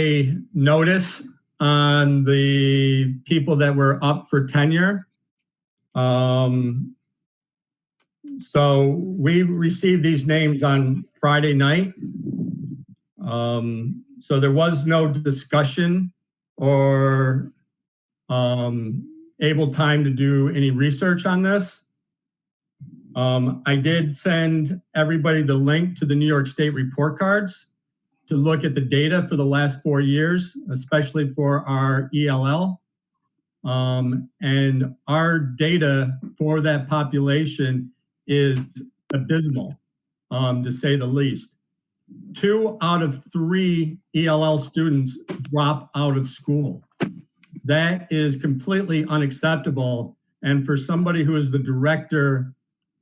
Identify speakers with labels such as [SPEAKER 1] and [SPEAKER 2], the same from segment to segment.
[SPEAKER 1] a notice on the people that were up for tenure. So we received these names on Friday night. So there was no discussion or able time to do any research on this. I did send everybody the link to the New York State report cards to look at the data for the last 4 years, especially for our ELL. And our data for that population is abysmal, to say the least. 2 out of 3 ELL students drop out of school. That is completely unacceptable. And for somebody who is the director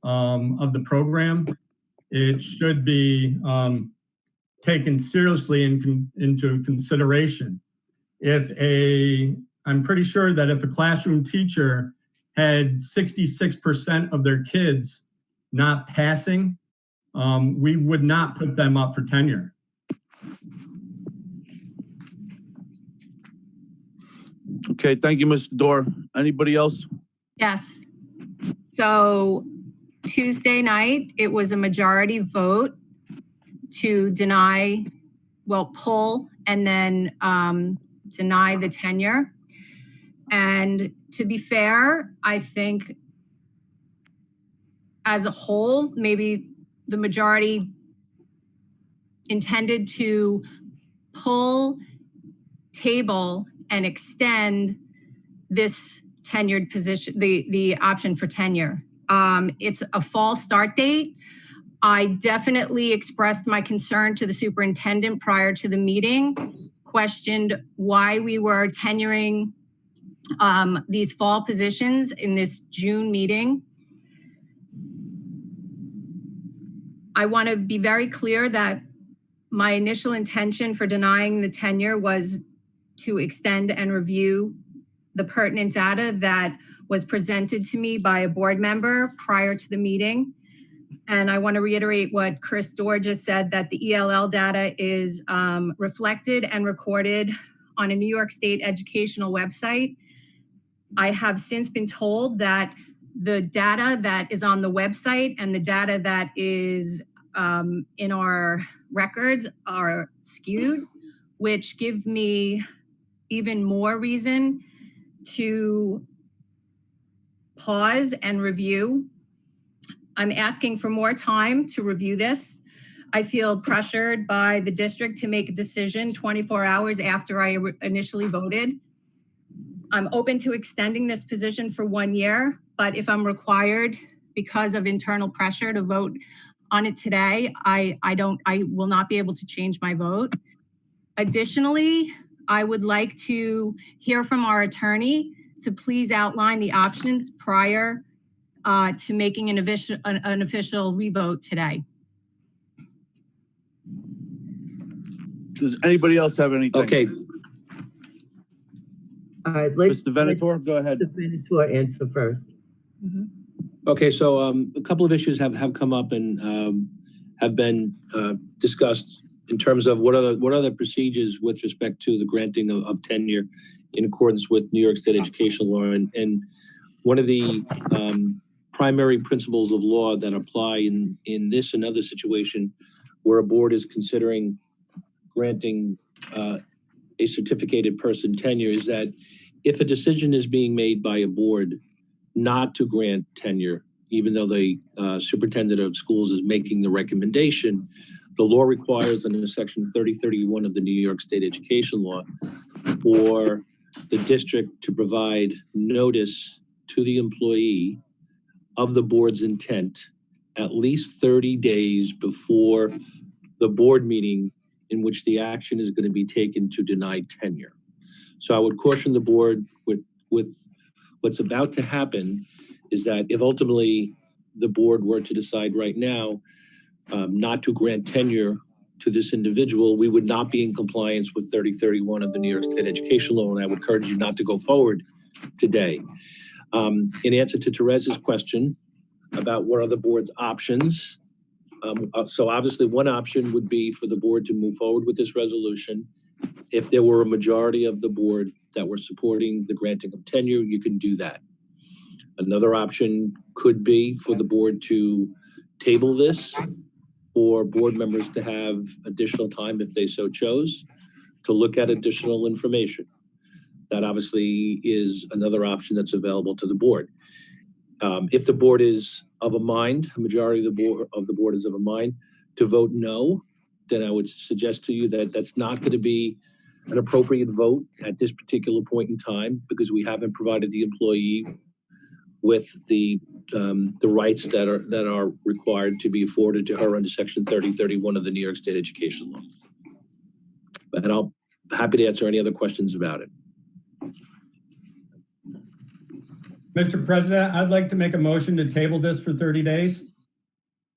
[SPEAKER 1] of the program, it should be taken seriously into consideration. I'm pretty sure that if a classroom teacher had 66% of their kids not passing, we would not put them up for tenure.
[SPEAKER 2] Okay, thank you, Mr. Dorr. Anybody else?
[SPEAKER 3] Yes. So Tuesday night, it was a majority vote to deny, well, pull and then deny the tenure. And to be fair, I think as a whole, maybe the majority intended to pull, table, and extend this tenured position, the option for tenure. It's a fall start date. I definitely expressed my concern to the superintendent prior to the meeting, questioned why we were tenuring these fall positions in this June meeting. I want to be very clear that my initial intention for denying the tenure was to extend and review the pertinent data that was presented to me by a board member prior to the meeting. And I want to reiterate what Chris Dorr just said, that the ELL data is reflected and recorded on a New York State educational website. I have since been told that the data that is on the website and the data that is in our records are skewed, which give me even more reason to pause and review. I'm asking for more time to review this. I feel pressured by the district to make a decision 24 hours after I initially voted. I'm open to extending this position for 1 year, but if I'm required because of internal pressure to vote on it today, I will not be able to change my vote. Additionally, I would like to hear from our attorney to please outline the options prior to making an official revote today.
[SPEAKER 2] Does anybody else have anything?
[SPEAKER 4] Okay.
[SPEAKER 5] All right,
[SPEAKER 2] Mr. Venator, go ahead.
[SPEAKER 5] Mr. Venator answer first.
[SPEAKER 3] Mm-hmm.
[SPEAKER 4] Okay, so a couple of issues have come up and have been discussed in terms of what are the procedures with respect to the granting of tenure in accordance with New York State educational law. And one of the primary principles of law that apply in this and other situation where a board is considering granting a certificated person tenure is that if a decision is being made by a board not to grant tenure, even though the superintendent of schools is making the recommendation, the law requires under section 3031 of the New York State education law for the district to provide notice to the employee of the board's intent at least 30 days before the board meeting in which the action is going to be taken to deny tenure. So I would caution the board with what's about to happen is that if ultimately the board were to decide right now not to grant tenure to this individual, we would not be in compliance with 3031 of the New York State education law, and I would encourage you not to go forward today. In answer to Therese's question about what are the board's options, so obviously one option would be for the board to move forward with this resolution If there were a majority of the board that were supporting the granting of tenure, you can do that. Another option could be for the board to table this, or board members to have additional time if they so chose to look at additional information. That obviously is another option that's available to the board. If the board is of a mind, a majority of the board is of a mind to vote no, then I would suggest to you that that's not going to be an appropriate vote at this particular point in time, because we haven't provided the employee with the rights that are required to be afforded to her under Section 3031 of the New York State Education Law. And I'll happy to answer any other questions about it.
[SPEAKER 1] Mr. President, I'd like to make a motion to table this for 30 days.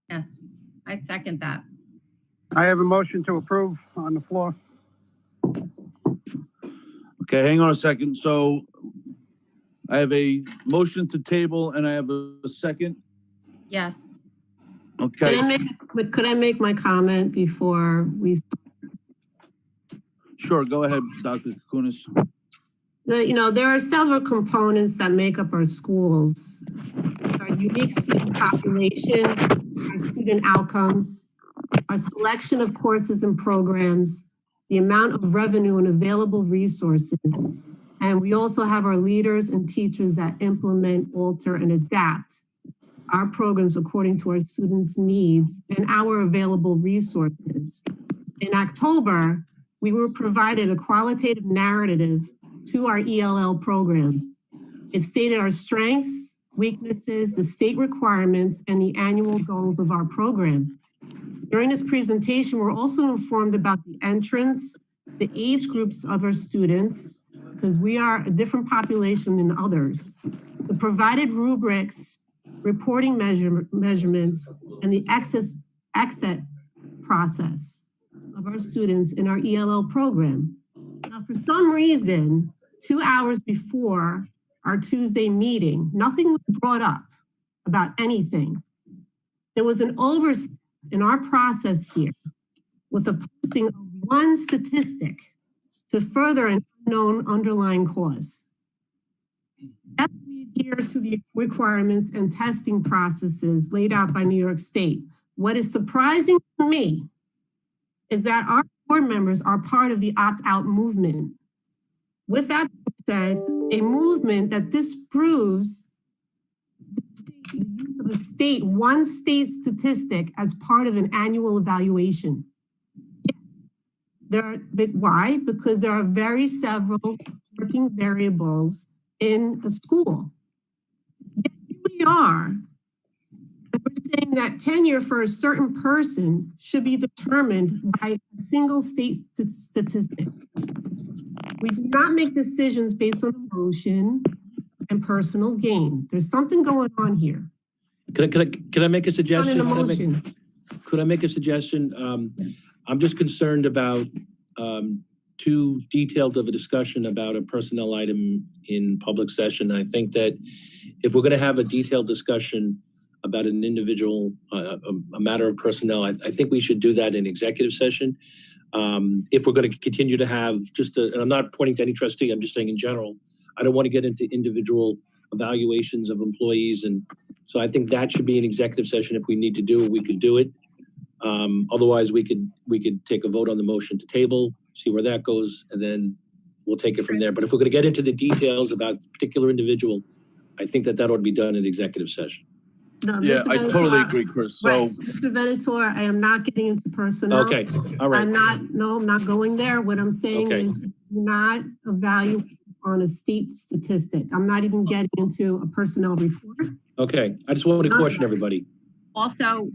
[SPEAKER 3] Yes, I second that.
[SPEAKER 6] I have a motion to approve on the floor.
[SPEAKER 2] Okay, hang on a second. So I have a motion to table and I have a second.
[SPEAKER 3] Yes.
[SPEAKER 2] Okay,
[SPEAKER 5] Could I make my comment before we?
[SPEAKER 2] sure. Go ahead, Dr. Kunis.
[SPEAKER 5] There are several components that make up our schools. Our unique student population, our student outcomes, our selection of courses and programs, the amount of revenue and available resources. And we also have our leaders and teachers that implement, alter, and adapt our programs according to our students' needs and our available resources. In October, we were provided a qualitative narrative to our ELL program. It stated our strengths, weaknesses, the state requirements, and the annual goals of our program. During this presentation, we're also informed about the entrance, the age groups of our students, because we are a different population than others, the provided rubrics, reporting measurements, and the exit process of our students in our ELL program. Now, for some reason, 2 hours before our Tuesday meeting, nothing was brought up about anything. There was an oversight in our process here with a posting of one statistic to further an unknown underlying cause. As we adhere to the requirements and testing processes laid out by New York State, what is surprising to me is that our board members are part of the opt-out movement. With that said, a movement that disproves the use of a state, one state statistic as part of an annual evaluation. Why? Because there are several working variables in a school. Yet here we are, and we're saying that tenure for a certain person should be determined by a single state statistic. We do not make decisions based on emotion and personal gain. There's something going on here.
[SPEAKER 4] Can I make a suggestion?
[SPEAKER 5] Emotion.
[SPEAKER 4] Could I make a suggestion?
[SPEAKER 5] Yes.
[SPEAKER 4] I'm just concerned about too detailed of a discussion about a personnel item in public session. I think that if we're going to have a detailed discussion about an individual, a matter of personnel, I think we should do that in executive session. If we're going to continue to have and I'm not pointing to any trustee, I'm just saying in general, I don't want to get into individual evaluations of employees. And so I think that should be an executive session. If we need to do it, we could do it. Otherwise, we could take a vote on the motion to table, see where that goes, and then we'll take it from there. But if we're going to get into the details about a particular individual, I think that ought to be done in executive session.
[SPEAKER 5] No,
[SPEAKER 2] Yeah,
[SPEAKER 5] Mr.
[SPEAKER 2] I
[SPEAKER 5] Venator,
[SPEAKER 2] totally agree, Chris. So,
[SPEAKER 5] right. Mr. Venator, I am not getting into personnel.
[SPEAKER 4] Okay, all right.
[SPEAKER 5] I'm not going there. What I'm saying
[SPEAKER 4] Okay.
[SPEAKER 5] is not evaluate on a state statistic. I'm not even getting into a personnel report.
[SPEAKER 4] Okay, I just want to caution everybody.
[SPEAKER 3] Also,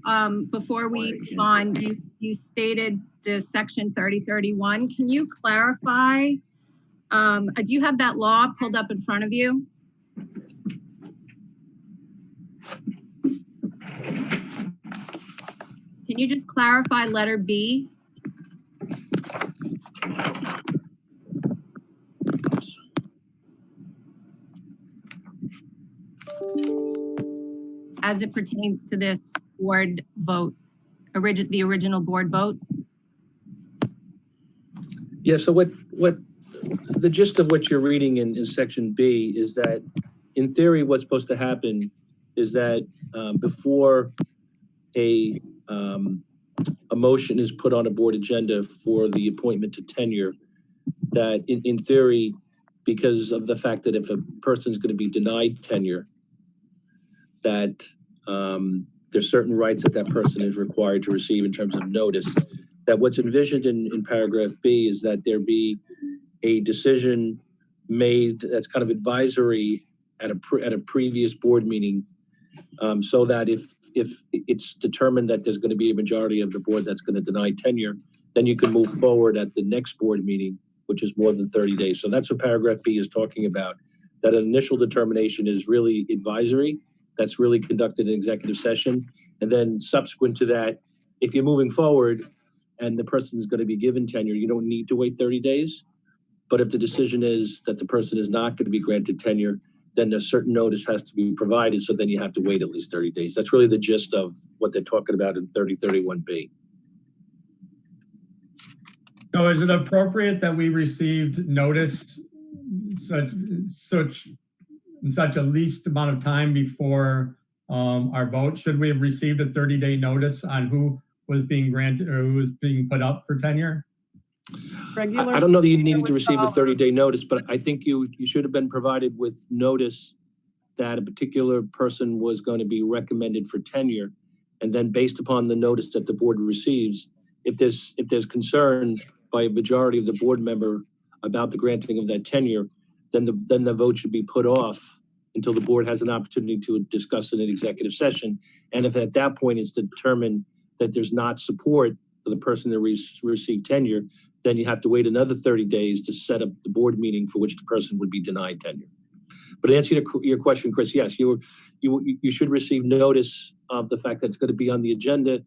[SPEAKER 3] before we move on, you stated the Section 3031. Can you clarify? Do you have that law pulled up in front of you? Can you just clarify letter B? As it pertains to this board vote, the original board vote?
[SPEAKER 4] Yeah, so what the gist of what you're reading in section B is that in theory, what's supposed to happen is that before a motion is put on a board agenda for the appointment to tenure, that in theory, because of the fact that if a person's going to be denied tenure, that there's certain rights that person is required to receive in terms of notice, that what's envisioned in paragraph B is that there be a decision made that's kind of advisory at a previous board meeting, so that if it's determined that there's going to be a majority of the board that's going to deny tenure, then you can move forward at the next board meeting, which is more than 30 days. So that's what paragraph B is talking about, that an initial determination is really advisory. That's really conducted in executive session. And then subsequent to that, if you're moving forward and the person is going to be given tenure, you don't need to wait 30 days. But if the decision is that the person is not going to be granted tenure, then a certain notice has to be provided. So then you have to wait at least 30 days. That's really the gist of what they're talking about in 3031B.
[SPEAKER 1] So is it appropriate that we received notice in such a least amount of time before our vote? Should we have received a 30-day notice on who was being granted or who was being put up for tenure?
[SPEAKER 4] I don't know that you needed to receive a 30-day notice, but I think you should have been provided with notice that a particular person was going to be recommended for tenure. And then based upon the notice that the board receives, if there's concern by a majority of the board member about the granting of that tenure, then the vote should be put off until the board has an opportunity to discuss it in executive session. And if at that point it's determined that there's not support for the person that received tenure, then you have to wait another 30 days to set up the board meeting for which the person would be denied tenure. But to answer your question, Chris, yes, you should receive notice of the fact that it's going to be on the agenda.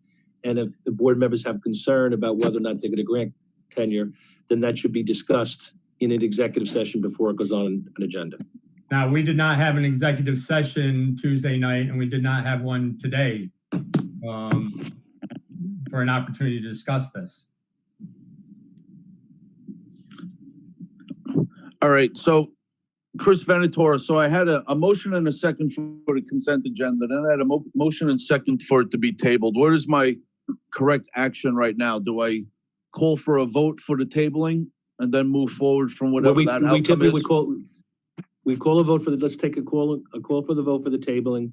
[SPEAKER 4] And if the board members have concern about whether or not they're going to grant tenure, then that should be discussed in an executive session before it goes on an agenda.
[SPEAKER 1] Now, we did not have an executive session Tuesday night, and we did not have one today for an opportunity to discuss this.
[SPEAKER 2] All right, so Chris Venator, so I had a motion and a second for the consent agenda, then I had a motion and second for it to be tabled. What is my correct action right now? Do I call for a vote for the tabling and then move forward from whatever that outcome is?
[SPEAKER 4] We typically call a vote for let's take a call for the vote for the tabling,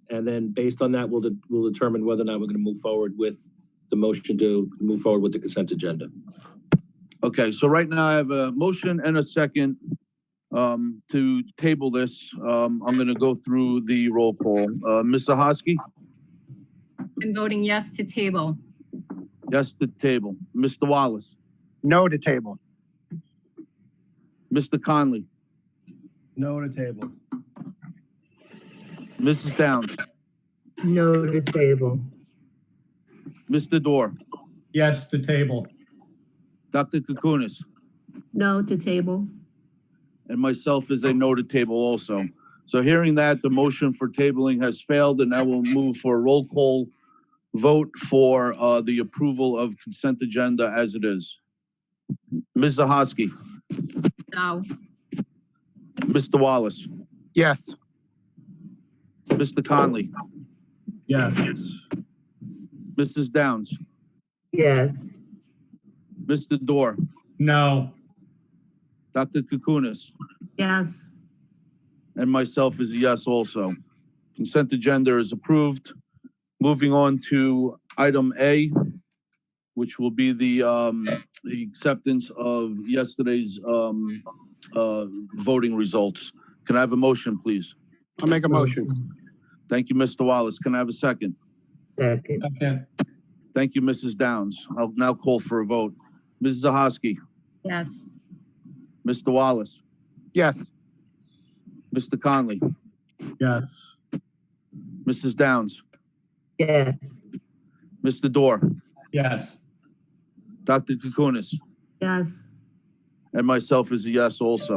[SPEAKER 4] and then based on that, we'll determine whether or not we're going to move forward with the motion to move forward with the consent agenda.
[SPEAKER 2] Okay, so right now I have a motion and a second to table this. I'm going to go through the roll call. Mr. Hosky?
[SPEAKER 3] I'm voting yes to table.
[SPEAKER 2] Yes to table. Mr. Wallace?
[SPEAKER 6] No to table.
[SPEAKER 2] Mr. Conley?
[SPEAKER 7] No to table.
[SPEAKER 2] Mrs. Downs?
[SPEAKER 8] No to table.
[SPEAKER 2] Mr. Dorr?
[SPEAKER 1] Yes to table.
[SPEAKER 2] Dr. Kukunis?
[SPEAKER 5] No to table.
[SPEAKER 2] And myself is a no to table also. So hearing that, the motion for tabling has failed, and now we'll move for a roll call vote for the approval of consent agenda as it is. Ms. Zahosky?
[SPEAKER 3] No.
[SPEAKER 2] Mr. Wallace?
[SPEAKER 6] Yes.
[SPEAKER 2] Mr. Conley?
[SPEAKER 7] Yes.
[SPEAKER 2] Mrs. Downs?
[SPEAKER 8] Yes.
[SPEAKER 2] Mr. Dorr?
[SPEAKER 1] No.
[SPEAKER 2] Dr. Kukunis?
[SPEAKER 5] Yes.
[SPEAKER 2] And myself is a yes also. Consent agenda is approved. Moving on to item A, which will be the acceptance of yesterday's voting results. Can I have a motion, please?
[SPEAKER 6] I'll make a motion.
[SPEAKER 2] Thank you, Mr. Wallace. Can I have a second?
[SPEAKER 8] Second.
[SPEAKER 1] Okay.
[SPEAKER 2] Thank you, Mrs. Downs. I'll now call for a vote. Mrs. Zahosky?
[SPEAKER 3] Yes.
[SPEAKER 2] Mr. Wallace?
[SPEAKER 6] Yes.
[SPEAKER 2] Mr. Conley?
[SPEAKER 7] Yes.
[SPEAKER 2] Mrs. Downs?
[SPEAKER 8] Yes.
[SPEAKER 2] Mr. Dorr?
[SPEAKER 1] Yes.
[SPEAKER 2] Dr. Kukunis?
[SPEAKER 5] Yes.
[SPEAKER 2] And myself is a yes also.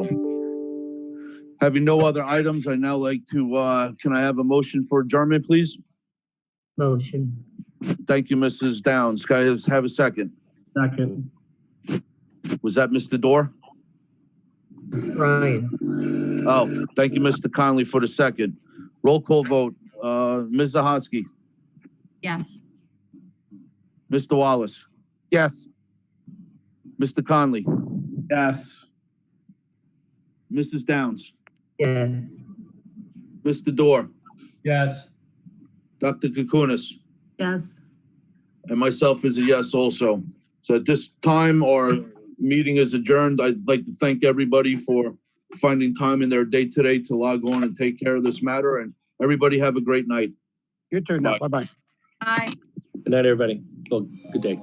[SPEAKER 2] Having no other items, I'd now like to, can I have a motion for adjournment, please?
[SPEAKER 8] Motion.
[SPEAKER 2] Thank you, Mrs. Downs. Can I have a second?
[SPEAKER 7] Second.
[SPEAKER 2] Was that Mr. Dorr?
[SPEAKER 8] Brian,
[SPEAKER 2] Oh, thank you, Mr. Conley, for the second. Roll call vote. Ms. Zahosky,
[SPEAKER 3] Yes.
[SPEAKER 2] Mr. Wallace,
[SPEAKER 6] Yes.
[SPEAKER 2] Mr. Conley,
[SPEAKER 7] Yes.
[SPEAKER 2] Mrs. Downs,
[SPEAKER 8] yes.
[SPEAKER 2] Mr. Dorr,
[SPEAKER 1] Yes.
[SPEAKER 2] Dr. Kukunis,
[SPEAKER 5] Yes.
[SPEAKER 2] and myself is a yes also. So at this time, our meeting is adjourned. I'd like to thank everybody for finding time in their day today to log on and take care of this matter. And everybody have a great night.
[SPEAKER 6] You too now. Bye-bye.
[SPEAKER 3] Bye.
[SPEAKER 4] Good night, everybody. Well, good day.